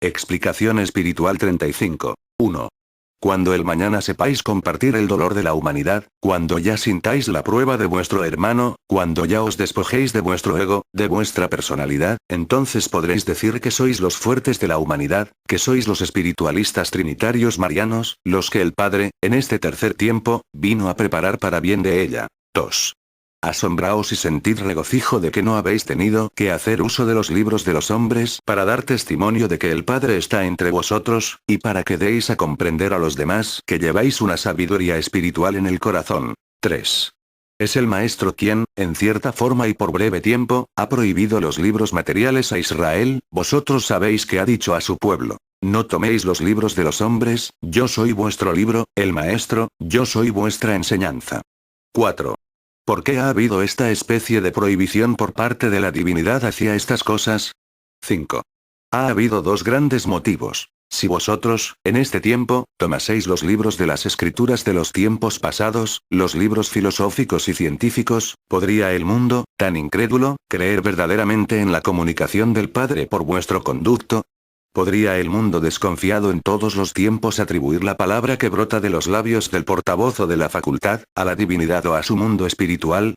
Explicación espiritual 35. 1. Cuando el mañana sepáis compartir el dolor de la humanidad, cuando ya sintáis la prueba de vuestro hermano, cuando ya os despojéis de vuestro ego, de vuestra personalidad, entonces podréis decir que sois los fuertes de la humanidad, que sois los espiritualistas trinitarios marianos, los que el Padre, en este tercer tiempo, vino a preparar para bien de ella. 2. Asombraos y sentid regocijo de que no habéis tenido que hacer uso de los libros de los hombres para dar testimonio de que el Padre está entre vosotros, y para que deis a comprender a los demás que lleváis una sabiduría espiritual en el corazón. 3. Es el Maestro quien, en cierta forma y por breve tiempo, ha prohibido los libros materiales a Israel. Vosotros sabéis que ha dicho a su pueblo: no toméis los libros de los hombres, yo soy vuestro libro, el Maestro, yo soy vuestra enseñanza. 4. ¿Por qué ha habido esta especie de prohibición por parte de la divinidad hacia estas cosas? 5. Ha habido dos grandes motivos. Si vosotros, en este tiempo, tomaseis los libros de las escrituras de los tiempos pasados, los libros filosóficos y científicos, ¿podría el mundo, tan incrédulo, creer verdaderamente en la comunicación del Padre por vuestro conducto? ¿Podría el mundo desconfiado en todos los tiempos atribuir la palabra que brota de los labios del portavoz o de la facultad, a la divinidad o a su mundo espiritual?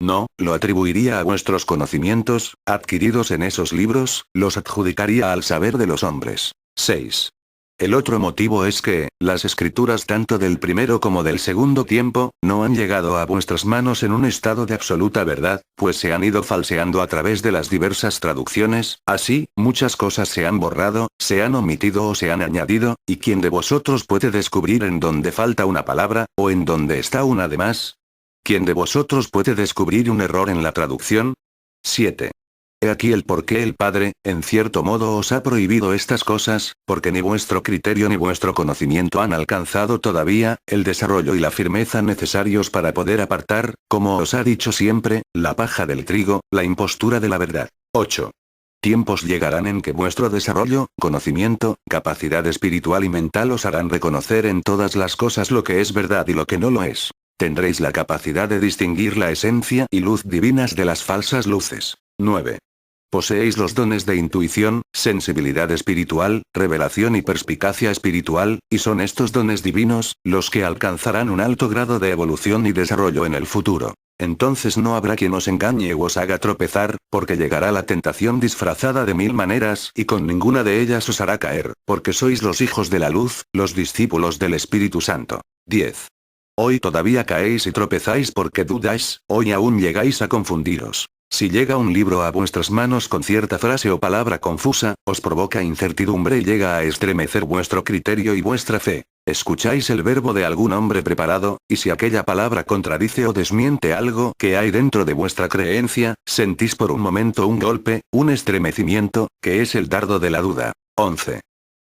No, lo atribuiría a vuestros conocimientos, adquiridos en esos libros, los adjudicaría al saber de los hombres. 6. El otro motivo es que, las escrituras tanto del primero como del segundo tiempo, no han llegado a vuestras manos en un estado de absoluta verdad, pues se han ido falseando a través de las diversas traducciones, así, muchas cosas se han borrado, se han omitido o se han añadido, y ¿quién de vosotros puede descubrir en dónde falta una palabra, o en dónde está una de más? ¿Quién de vosotros puede descubrir un error en la traducción? 7. He aquí el por qué el Padre, en cierto modo os ha prohibido estas cosas, porque ni vuestro criterio ni vuestro conocimiento han alcanzado todavía, el desarrollo y la firmeza necesarios para poder apartar, como os ha dicho siempre, la paja del trigo, la impostura de la verdad. 8. Tiempos llegarán en que vuestro desarrollo, conocimiento, capacidad espiritual y mental os harán reconocer en todas las cosas lo que es verdad y lo que no lo es. Tendréis la capacidad de distinguir la esencia y luz divinas de las falsas luces. 9. Poseéis los dones de intuición, sensibilidad espiritual, revelación y perspicacia espiritual, y son estos dones divinos, los que alcanzarán un alto grado de evolución y desarrollo en el futuro. Entonces no habrá quien os engañe o os haga tropezar, porque llegará la tentación disfrazada de mil maneras y con ninguna de ellas os hará caer, porque sois los hijos de la luz, los discípulos del Espíritu Santo. 10. Hoy todavía caéis y tropezáis porque dudáis, hoy aún llegáis a confundiros. Si llega un libro a vuestras manos con cierta frase o palabra confusa, os provoca incertidumbre y llega a estremecer vuestro criterio y vuestra fe. Escucháis el verbo de algún hombre preparado, y si aquella palabra contradice o desmiente algo que hay dentro de vuestra creencia, sentís por un momento un golpe, un estremecimiento, que es el dardo de la duda. 11.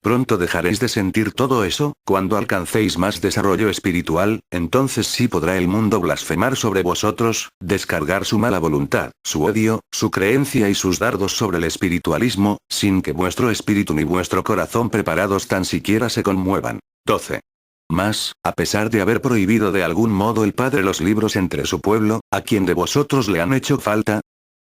Pronto dejaréis de sentir todo eso, cuando alcancéis más desarrollo espiritual, entonces sí podrá el mundo blasfemar sobre vosotros, descargar su mala voluntad, su odio, su creencia y sus dardos sobre el espiritualismo, sin que vuestro espíritu ni vuestro corazón preparados tan siquiera se conmuevan. 12. Mas, a pesar de haber prohibido de algún modo el Padre los libros entre su pueblo, ¿a quién de vosotros le han hecho falta?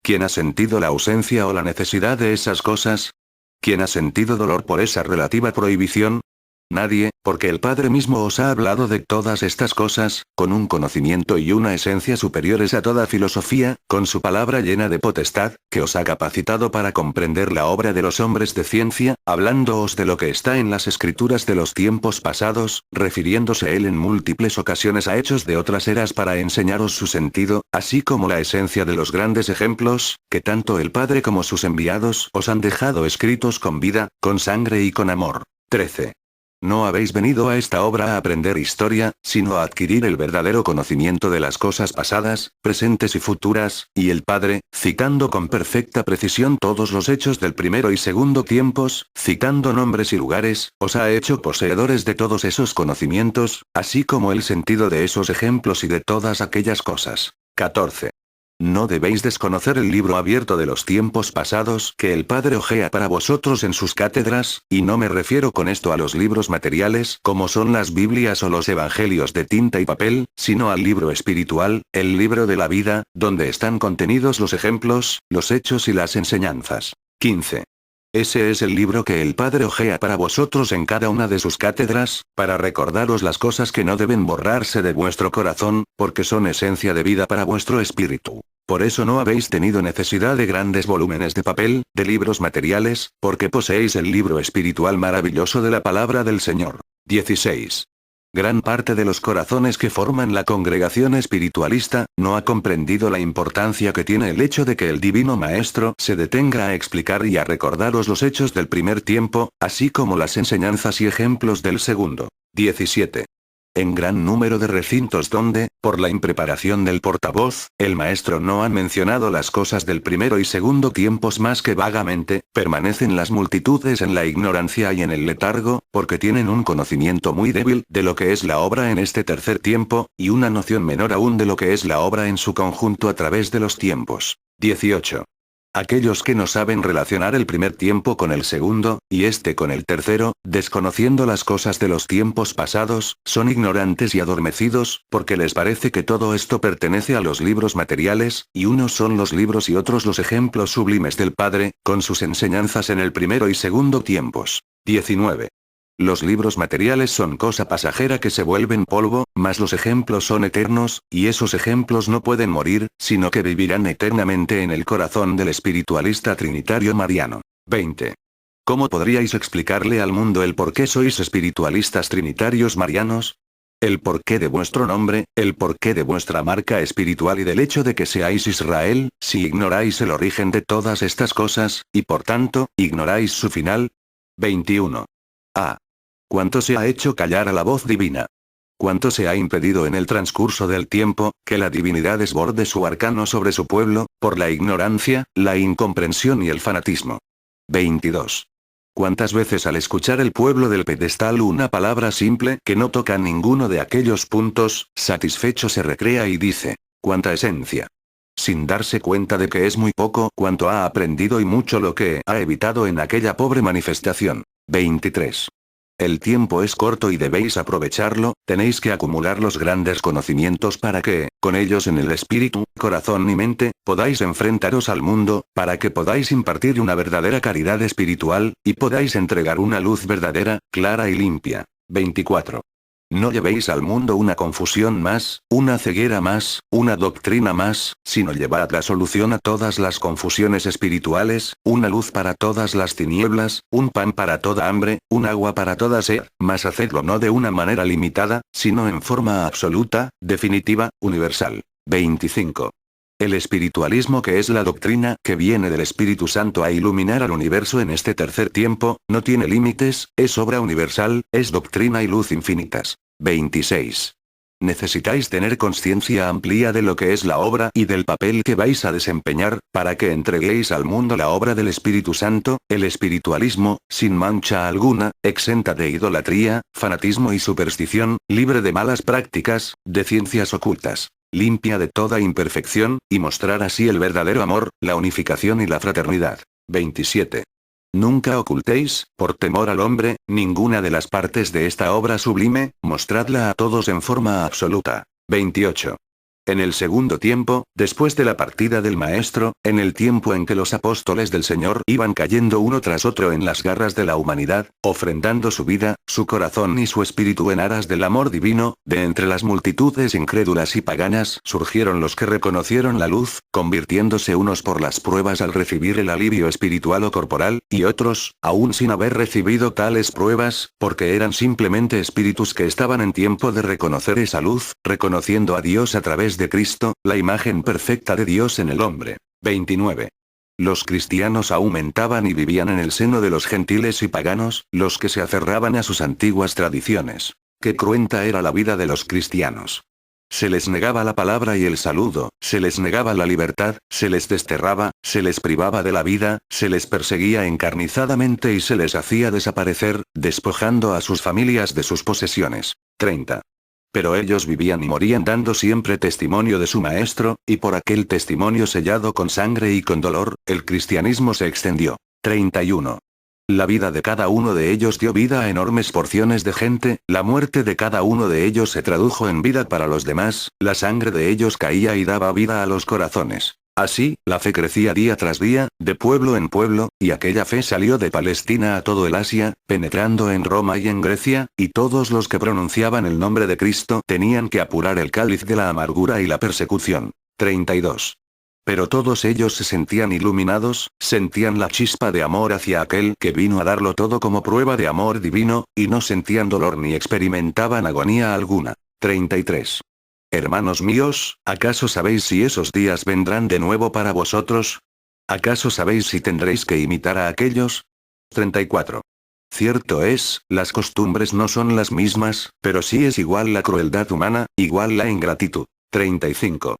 ¿Quién ha sentido la ausencia o la necesidad de esas cosas? ¿Quién ha sentido dolor por esa relativa prohibición? Nadie, porque el Padre mismo os ha hablado de todas estas cosas, con un conocimiento y una esencia superiores a toda filosofía, con su palabra llena de potestad, que os ha capacitado para comprender la obra de los hombres de ciencia, hablándoos de lo que está en las escrituras de los tiempos pasados, refiriéndose él en múltiples ocasiones a hechos de otras eras para enseñaros su sentido, así como la esencia de los grandes ejemplos, que tanto el Padre como sus enviados os han dejado escritos con vida, con sangre y con amor. 13. No habéis venido a esta obra a aprender historia, sino a adquirir el verdadero conocimiento de las cosas pasadas, presentes y futuras, y el Padre, citando con perfecta precisión todos los hechos del primero y segundo tiempos, citando nombres y lugares, os ha hecho poseedores de todos esos conocimientos, así como el sentido de esos ejemplos y de todas aquellas cosas. 14. No debéis desconocer el libro abierto de los tiempos pasados que el Padre hojea para vosotros en sus cátedras, y no me refiero con esto a los libros materiales como son las Biblias o los Evangelios de tinta y papel, sino al libro espiritual, el libro de la vida, donde están contenidos los ejemplos, los hechos y las enseñanzas. 15. Ese es el libro que el Padre hojea para vosotros en cada una de sus cátedras, para recordaros las cosas que no deben borrarse de vuestro corazón, porque son esencia de vida para vuestro espíritu. Por eso no habéis tenido necesidad de grandes volúmenes de papel, de libros materiales, porque poseéis el libro espiritual maravilloso de la palabra del Señor. 16. Gran parte de los corazones que forman la congregación espiritualista, no ha comprendido la importancia que tiene el hecho de que el Divino Maestro se detenga a explicar y a recordaros los hechos del primer tiempo, así como las enseñanzas y ejemplos del segundo. 17. En gran número de recintos donde, por la impreparación del portavoz, el maestro no ha mencionado las cosas del primero y segundo tiempos más que vagamente, permanecen las multitudes en la ignorancia y en el letargo, porque tienen un conocimiento muy débil de lo que es la obra en este tercer tiempo, y una noción menor aún de lo que es la obra en su conjunto a través de los tiempos. 18. Aquellos que no saben relacionar el primer tiempo con el segundo, y este con el tercero, desconociendo las cosas de los tiempos pasados, son ignorantes y adormecidos, porque les parece que todo esto pertenece a los libros materiales, y unos son los libros y otros los ejemplos sublimes del Padre, con sus enseñanzas en el primero y segundo tiempos. 19. Los libros materiales son cosa pasajera que se vuelven polvo, mas los ejemplos son eternos, y esos ejemplos no pueden morir, sino que vivirán eternamente en el corazón del espiritualista trinitario mariano. 20. ¿Cómo podríais explicarle al mundo el por qué sois espiritualistas trinitarios marianos? El porqué de vuestro nombre, el porqué de vuestra marca espiritual y del hecho de que seáis Israel, si ignoráis el origen de todas estas cosas, y por tanto, ignoráis su final. 21. Ah. ¿Cuánto se ha hecho callar a la voz divina? ¿Cuánto se ha impedido en el transcurso del tiempo, que la divinidad desborde su arcano sobre su pueblo, por la ignorancia, la incomprensión y el fanatismo? 22. ¿Cuántas veces al escuchar el pueblo del pedestal una palabra simple que no toca ninguno de aquellos puntos, satisfecho se recrea y dice, cuánta esencia? Sin darse cuenta de que es muy poco cuanto ha aprendido y mucho lo que ha evitado en aquella pobre manifestación. 23. El tiempo es corto y debéis aprovecharlo, tenéis que acumular los grandes conocimientos para que, con ellos en el espíritu, corazón y mente, podáis enfrentaros al mundo, para que podáis impartir una verdadera caridad espiritual, y podáis entregar una luz verdadera, clara y limpia. 24. No llevéis al mundo una confusión más, una ceguera más, una doctrina más, sino llevad la solución a todas las confusiones espirituales, una luz para todas las tinieblas, un pan para toda hambre, un agua para toda sed, mas hacedlo no de una manera limitada, sino en forma absoluta, definitiva, universal. 25. El espiritualismo, que es la doctrina que viene del Espíritu Santo a iluminar al universo en este tercer tiempo, no tiene límites, es obra universal, es doctrina y luz infinitas. 26. Necesitáis tener conciencia amplia de lo que es la obra y del papel que vais a desempeñar, para que entreguéis al mundo la obra del Espíritu Santo, el espiritualismo, sin mancha alguna, exenta de idolatría, fanatismo y superstición, libre de malas prácticas, de ciencias ocultas, limpia de toda imperfección, y mostrar así el verdadero amor, la unificación y la fraternidad. 27. Nunca ocultéis, por temor al hombre, ninguna de las partes de esta obra sublime, mostradla a todos en forma absoluta. 28. En el segundo tiempo, después de la partida del Maestro, en el tiempo en que los apóstoles del Señor iban cayendo uno tras otro en las garras de la humanidad, ofrendando su vida, su corazón y su espíritu en aras del amor divino, de entre las multitudes incrédulas y paganas surgieron los que reconocieron la luz, convirtiéndose unos por las pruebas al recibir el alivio espiritual o corporal, y otros, aún sin haber recibido tales pruebas, porque eran simplemente espíritus que estaban en tiempo de reconocer esa luz, reconociendo a Dios a través de Cristo, la imagen perfecta de Dios en el hombre. 29. Los cristianos aumentaban y vivían en el seno de los gentiles y paganos, los que se aferraban a sus antiguas tradiciones. Qué cruenta era la vida de los cristianos. Se les negaba la palabra y el saludo, se les negaba la libertad, se les desterraba, se les privaba de la vida, se les perseguía encarnizadamente y se les hacía desaparecer, despojando a sus familias de sus posesiones. 30. Pero ellos vivían y morían dando siempre testimonio de su Maestro, y por aquel testimonio sellado con sangre y con dolor, el cristianismo se extendió. 31. La vida de cada uno de ellos dio vida a enormes porciones de gente, la muerte de cada uno de ellos se tradujo en vida para los demás, la sangre de ellos caía y daba vida a los corazones. Así, la fe crecía día tras día, de pueblo en pueblo, y aquella fe salió de Palestina a todo el Asia, penetrando en Roma y en Grecia, y todos los que pronunciaban el nombre de Cristo tenían que apurar el cáliz de la amargura y la persecución. 32. Pero todos ellos se sentían iluminados, sentían la chispa de amor hacia aquel que vino a darlo todo como prueba de amor divino, y no sentían dolor ni experimentaban agonía alguna. 33. Hermanos míos, ¿acaso sabéis si esos días vendrán de nuevo para vosotros? ¿Acaso sabéis si tendréis que imitar a aquellos? 34. Cierto es, las costumbres no son las mismas, pero sí es igual la crueldad humana, igual la ingratitud. 35.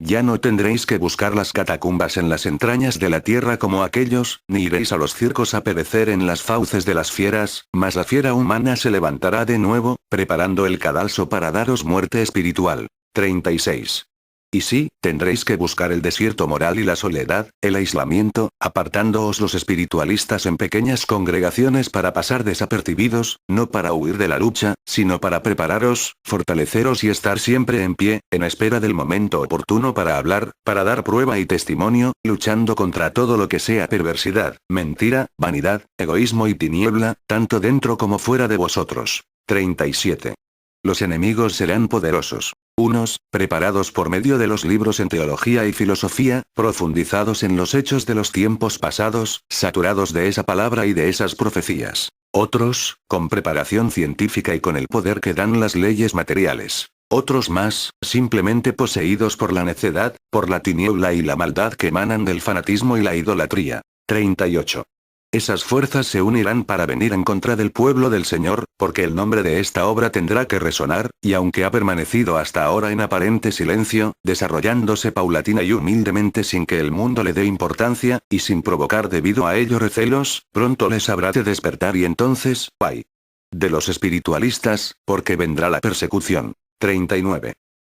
Ya no tendréis que buscar las catacumbas en las entrañas de la tierra como aquellos, ni iréis a los circos a perecer en las fauces de las fieras, mas la fiera humana se levantará de nuevo, preparando el cadalso para daros muerte espiritual. 36. Y sí, tendréis que buscar el desierto moral y la soledad, el aislamiento, apartándoos los espiritualistas en pequeñas congregaciones para pasar desapercibidos, no para huir de la lucha, sino para prepararos, fortaleceros y estar siempre en pie, en espera del momento oportuno para hablar, para dar prueba y testimonio, luchando contra todo lo que sea perversidad, mentira, vanidad, egoísmo y tiniebla, tanto dentro como fuera de vosotros. 37. Los enemigos serán poderosos. Unos, preparados por medio de los libros en teología y filosofía, profundizados en los hechos de los tiempos pasados, saturados de esa palabra y de esas profecías. Otros, con preparación científica y con el poder que dan las leyes materiales. Otros más, simplemente poseídos por la necedad, por la tiniebla y la maldad que emanan del fanatismo y la idolatría. 38. Esas fuerzas se unirán para venir en contra del pueblo del Señor, porque el nombre de esta obra tendrá que resonar, y aunque ha permanecido hasta ahora en aparente silencio, desarrollándose paulatina y humildemente sin que el mundo le dé importancia, y sin provocar debido a ello recelos, pronto les habrá de despertar y entonces, ¡ay! De los espiritualistas, porque vendrá la persecución. 39.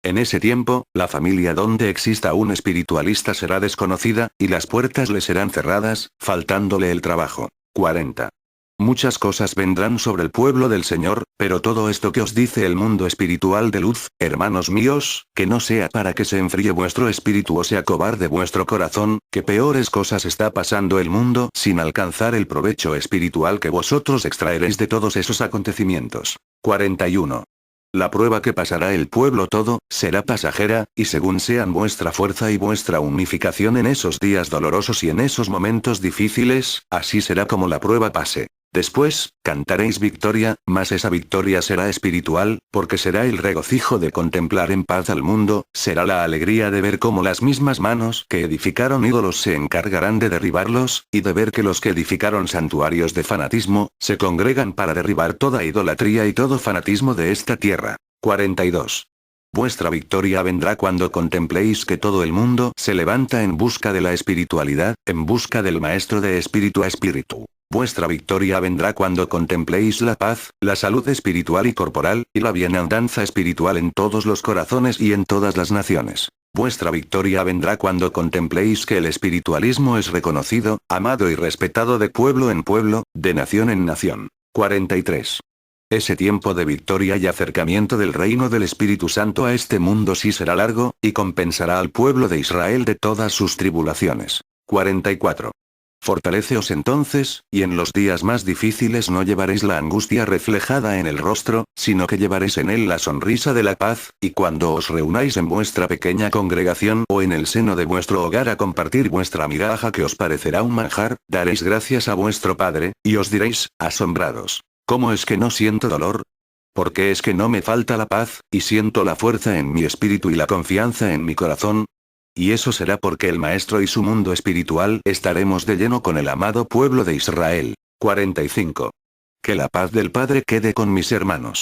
En ese tiempo, la familia donde exista un espiritualista será desconocida, y las puertas le serán cerradas, faltándole el trabajo. 40. Muchas cosas vendrán sobre el pueblo del Señor, pero todo esto que os dice el mundo espiritual de luz, hermanos míos, que no sea para que se enfríe vuestro espíritu o se acobarde vuestro corazón, que peores cosas está pasando el mundo sin alcanzar el provecho espiritual que vosotros extraeréis de todos esos acontecimientos. 41. La prueba que pasará el pueblo todo, será pasajera, y según sean vuestra fuerza y vuestra unificación en esos días dolorosos y en esos momentos difíciles, así será como la prueba pase. Después, cantaréis victoria, mas esa victoria será espiritual, porque será el regocijo de contemplar en paz al mundo, será la alegría de ver cómo las mismas manos que edificaron ídolos se encargarán de derribarlos, y de ver que los que edificaron santuarios de fanatismo, se congregan para derribar toda idolatría y todo fanatismo de esta tierra. 42. Vuestra victoria vendrá cuando contempléis que todo el mundo se levanta en busca de la espiritualidad, en busca del Maestro de espíritu a espíritu. Vuestra victoria vendrá cuando contempléis la paz, la salud espiritual y corporal, y la bienaventuranza espiritual en todos los corazones y en todas las naciones. Vuestra victoria vendrá cuando contempléis que el espiritualismo es reconocido, amado y respetado de pueblo en pueblo, de nación en nación. 43. Ese tiempo de victoria y acercamiento del reino del Espíritu Santo a este mundo sí será largo, y compensará al pueblo de Israel de todas sus tribulaciones. 44. Fortaleceos entonces, y en los días más difíciles no llevaréis la angustia reflejada en el rostro, sino que llevaréis en él la sonrisa de la paz, y cuando os reunáis en vuestra pequeña congregación o en el seno de vuestro hogar a compartir vuestra migaja que os parecerá un manjar, daréis gracias a vuestro Padre, y os diréis, asombrados, ¿cómo es que no siento dolor? ¿Por qué es que no me falta la paz, y siento la fuerza en mi espíritu y la confianza en mi corazón? Y eso será porque el Maestro y su mundo espiritual estaremos de lleno con el amado pueblo de Israel. 45. Que la paz del Padre quede con mis hermanos.